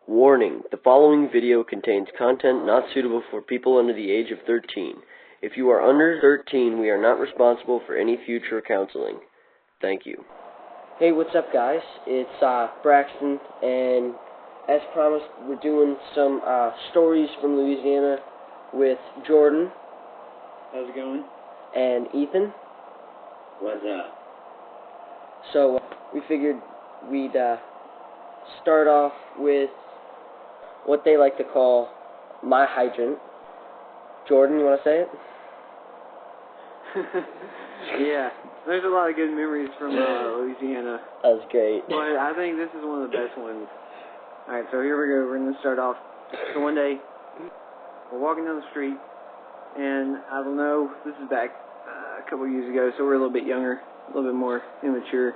Warning, the following video contains content not suitable for people under the age of 13. If you are under 13, we are not responsible for any future counseling. Thank you. Hey, what's up, guys? It's Braxton, and as promised, we're doing some stories from Louisiana with Jordan. How's it going? And Ethan. What's up? So, we figured we'd start off with what they like to call my hydrant. Jordan, you want to say it? Yeah, there's a lot of good memories from Louisiana. That was great. But I think this is one of the best ones. Alright, so here we go. We're going to start off. So one day, we're walking down the street, and I don't know, this is back a couple years ago, so we're a little bit younger, a little bit more immature.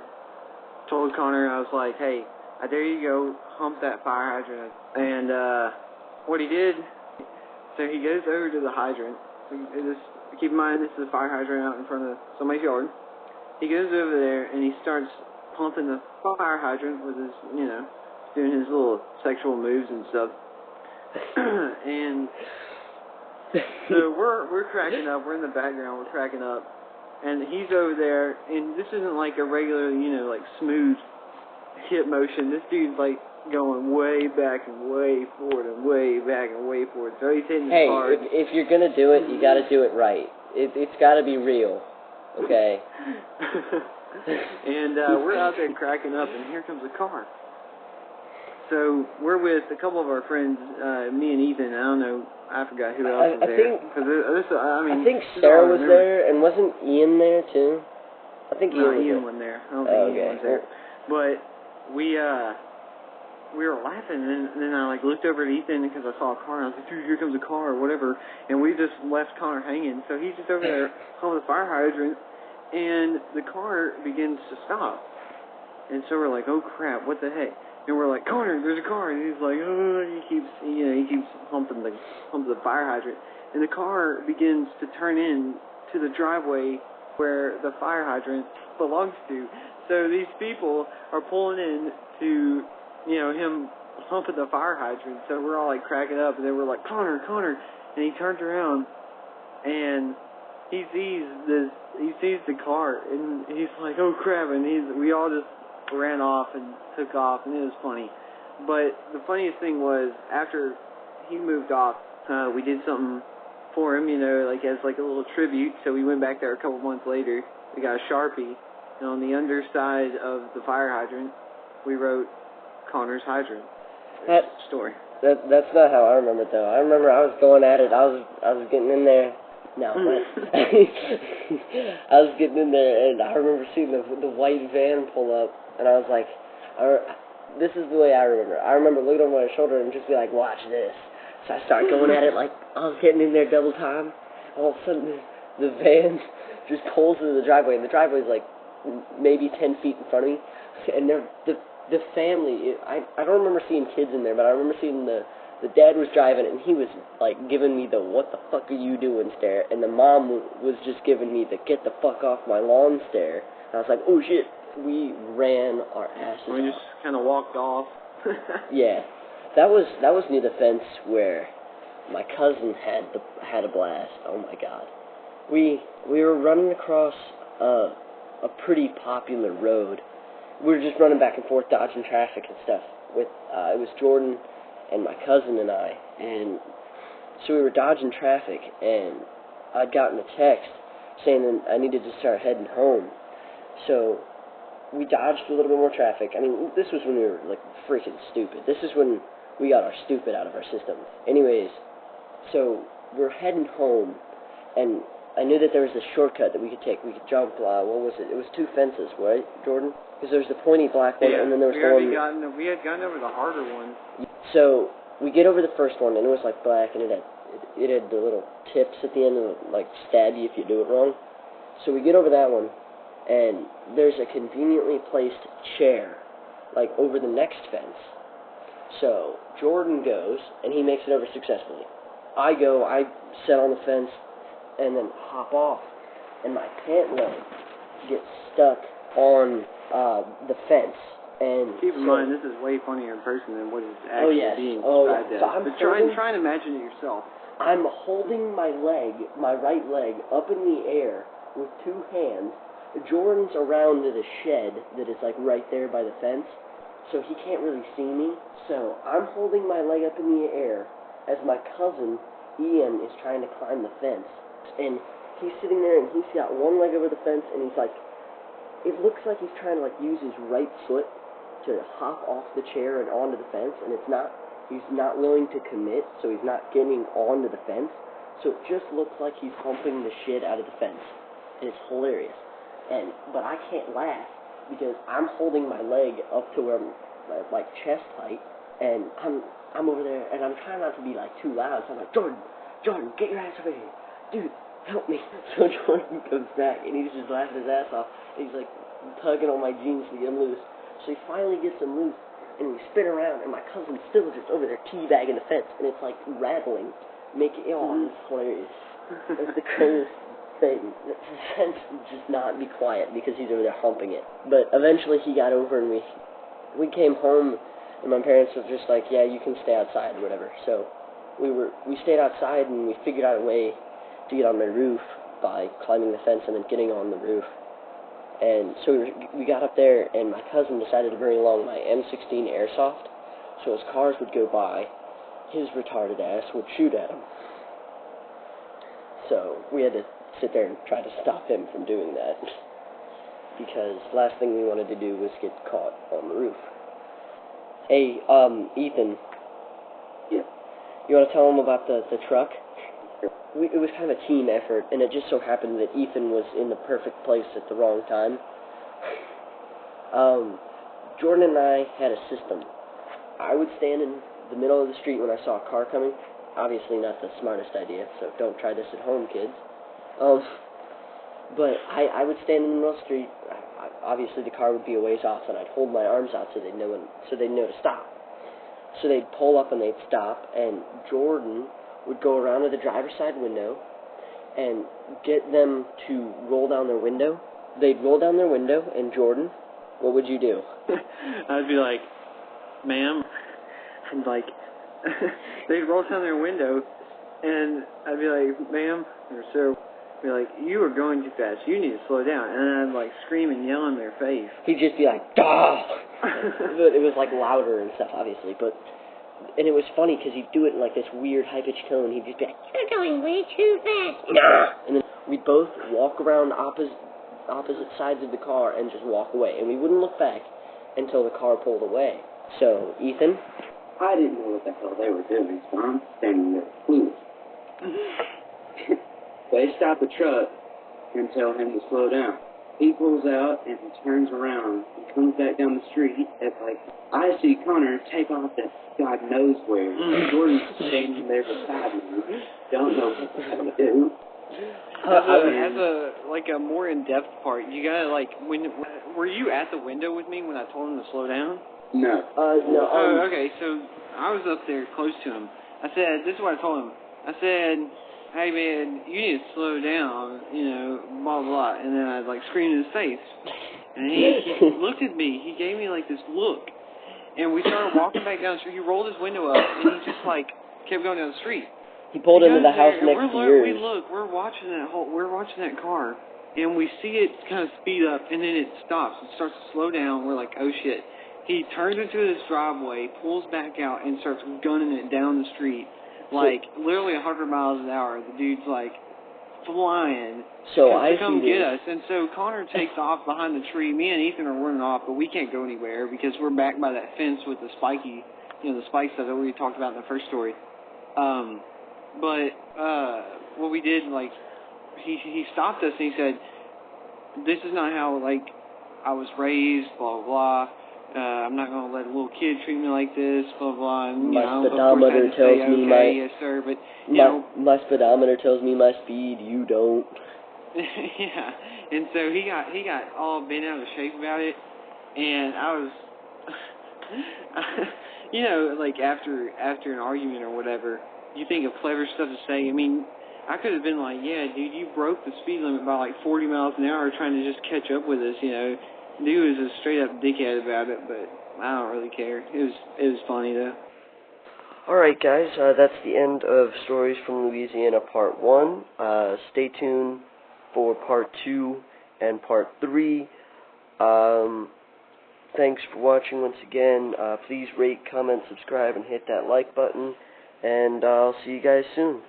Told Connor, I was like, hey, I dare you go hump that fire hydrant. And what he did, so he goes over to the hydrant. Keep in mind, this is a fire hydrant out in front of somebody's yard. He goes over there and he starts pumping the fire hydrant with his, doing his little sexual moves and stuff. And so we're cracking up. We're in the background. We're cracking up. And he's over there, and this isn't like a regular, like smooth hip motion. This dude's like going way back and way forward and way back and way forward. So he's hitting Hey, hard. if you're gonna do it, you gotta do it right. It's gotta be real, okay? And we're out there cracking up, and here comes a car. So we're with a couple of our friends, me and Ethan. I don't know, I forgot who else was there. I think Sarah was there, and wasn't Ian there too? I think Ian wasn't there. I don't think Ian was there. But we were laughing, and then I looked over at Ethan because I saw a car, and I was like, dude, here comes a car, or whatever. And we just left Connor hanging. So he's just over there on the fire hydrant, and the car begins to stop. And so we're like, oh crap, what the heck? And we're like, Connor, there's a car. And he's like, oh, he keeps humping the fire hydrant. And the car begins to turn in to the driveway where the fire hydrant belongs to. So these people are pulling in to, him humping the fire hydrant. So we're all like cracking up, and then we're like, Connor. And he turns around, and he sees the car, and he's like, oh crap. And we all just ran off and took off, and it was funny. But the funniest thing was, after he moved off, we did something for him, as a little tribute. So we went back there a couple months later. We got a Sharpie, and on the underside of the fire hydrant, we wrote Connor's hydrant. That story. That's not how I remember it, though. I remember I was going at it. I was getting in there. No, but I was getting in there, and I remember seeing the white van pull up, and I was like, this is the way I remember. I remember looking over my shoulder and just be like, watch this. So I started going at it like I was getting in there double time. All of a sudden, the van just pulls into the driveway, and the driveway is like maybe 10 feet in front of me, and the family, I don't remember seeing kids in there, but I remember seeing the dad was driving, and he was, giving me the what the fuck are you doing stare, and the mom was just giving me the get the fuck off my lawn stare. And I was like, oh shit, we ran our asses off. We just kind of walked off. Yeah, that was near the fence where my cousin had a blast. Oh my god. We were running across a pretty popular road. We were just running back and forth, dodging traffic and stuff. With it was Jordan and my cousin and I, and so we were dodging traffic, and I'd gotten a text saying that I needed to start heading home. So we dodged a little bit more traffic. I mean, this was when we were freaking stupid. This is when we got our stupid out of our system. Anyways, so we're heading home, and I knew that there was a shortcut that we could take. We could jump, what was it? It was two fences, right, Jordan? Because there was the pointy black one, and then there was the one... We had gotten over the harder one. So we get over the first one, and it was black, and it had the little tips at the end that stab you if you do it wrong. So we get over that one, and there's a conveniently placed chair, over the next fence. So Jordan goes, and he makes it over successfully. I sit on the fence, and then hop off, and my pant leg gets stuck on the fence, And keep in mind, this is way funnier in person than what is actually being Yeah. described as. So I'm but try and imagine it yourself. I'm holding my right leg, up in the air with two hands. Jordan's around the shed that is like right there by the fence, so he can't really see me. So I'm holding my leg up in the air as my cousin Ian is trying to climb the fence, and he's sitting there and he's got one leg over the fence, and he's like, it looks like he's trying to like use his right foot to hop off the chair and onto the fence, and it's not. He's not willing to commit, so he's not getting onto the fence. So it just looks like he's humping the shit out of the fence. And it's hilarious. But I can't laugh because I'm holding my leg up to where like chest height, and I'm over there, and I'm trying not to be like too loud. So I'm like, Jordan, get your ass over here, dude, help me. So Jordan comes back, and he's just laughing his ass off. And he's like tugging on my jeans to get him loose. So he finally gets him loose. And we spin around, and my cousin's still just over there teabagging the fence, and it's like rattling, making it's hilarious. It's the coolest thing. The fence would just not be quiet because he's over there humping it. But eventually he got over, and we came home, and my parents were just like, yeah, you can stay outside or whatever. So we stayed outside, and we figured out a way to get on my roof by climbing the fence and then getting on the roof. And so we got up there, and my cousin decided to bring along my M16 airsoft, so as cars would go by, his retarded ass would shoot at them. So we had to sit there and try to stop him from doing that, because last thing we wanted to do was get caught on the roof. Hey, Ethan. Yeah. You want to tell him about the truck? It was kind of a team effort, and it just so happened that Ethan was in the perfect place at the wrong time. Jordan and I had a system. I would stand in the middle of the street when I saw a car coming. Obviously not the smartest idea, so don't try this at home, kids. But I would stand in the middle of the street. Obviously the car would be a ways off, and I'd hold my arms out so they'd know to stop. So they'd pull up and they'd stop, and Jordan would go around to the driver's side window and get them to roll down their window. They'd roll down their window, and Jordan, what would you do? I'd be like, ma'am, and like, they'd roll down their window, and I'd be like, ma'am, or sir, I'd be like, you are going too fast, you need to slow down, and then I'd like scream and yell in their face. He'd just be like, "Dah!" But it was like louder and stuff, obviously, and it was funny because he'd do it in like this weird high-pitched tone. He'd just be like, "You're going way too fast." Nah! And then we'd both walk around opposite sides of the car and just walk away. And we wouldn't look back until the car pulled away. So, Ethan? I didn't know what the hell they were doing, so I'm standing there clueless. They stop the truck and tell him to slow down. He pulls out and he turns around and comes back down the street. It's like, I see Connor take off that God knows where. Jordan's standing there beside me. Don't know what the hell to do. As a more in-depth part, you gotta like, were you at the window with me when I told him to slow down? No. No. Oh, okay, so I was up there close to him. I said, this is what I told him. I said, hey man, you need to slow down, blah, blah, and then I'd like scream in his face. And he looked at me, he gave me like this look, and we started walking back down the street. He rolled his window up, and he just like kept going down the street. He pulled into the house next to yours. We're watching that car, and we see it kind of speed up, and then it stops. It starts to slow down. We're like, oh shit. He turns into his driveway, pulls back out, and starts gunning it down the street. Like, literally 100 miles an hour. The dude's, like, flying to come get us. And so Connor takes off behind the tree. Me and Ethan are running off, but we can't go anywhere because we're back by that fence with the spiky, the spike stuff that we talked about in the first story. But what we did, like, he stopped us and he said, this is not how, like, I was raised, blah, blah, blah. I'm not going to let a little kid treat me like this, blah, blah. And, my speedometer tells me yes, sir, but, my speedometer tells me my speed, you don't. Yeah, and so he got all bent out of shape about it, and I was, like after an argument or whatever, you think of clever stuff to say. I mean, I could have been like, yeah, dude, you broke the speed limit by like 40 miles an hour trying to just catch up with us, Dude was a straight up dickhead about it, but I don't really care. It was funny though. Alright guys, that's the end of Stories from Louisiana Part 1. Stay tuned for Part 2 and Part 3. Thanks for watching once again. Please rate, comment, subscribe, and hit that like button. And I'll see you guys soon.